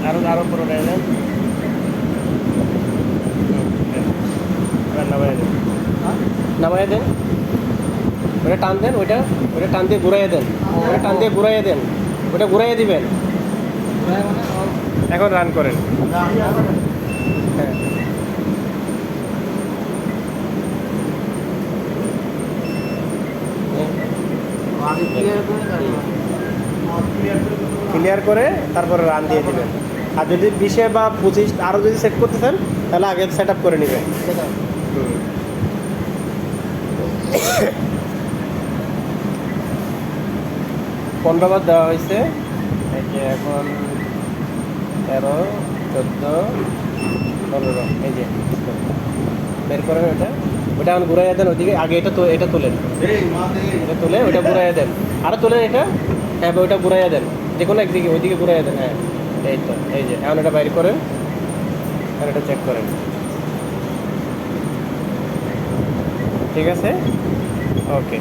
আরো আরো পুরো দেন নামাই দেন নামাই দেন ওটা টান দেন ওইটা ওটা টান দিয়ে ঘুরাইয়ে দেন ওটা টান দিয়ে ঘুরাইয়ে দেন ওটা ঘুরাইয়ে দিবেন এখন রান করেন হ্যাঁ ক্লিয়ার করে তারপরে রান দিয়ে দিবেন আর যদি 20 বা 25 আরও যদি সেট করতে চান তাহলে আগে সেট আপ করে নেবেন 15 বার দেওয়া হয়েছে এই যে এখন 13 14 15 এই যে বের করেন ওটা ওটা এখন ঘুরাইয়া দেন ওইদিকে আগে এটা তো এটা তোলেন এটা তুলে ওটা ঘুরাইয়া দেন আরও তোলেন এটা হ্যাঁ ওইটা ঘুরাইয়া দেন যে কোনো একদিকে ওইদিকে ঘুরাইয়া দেন হ্যাঁ এই তো এই যে এখন এটা বাইর করেন আর এটা চেক করেন ঠিক আছে ওকে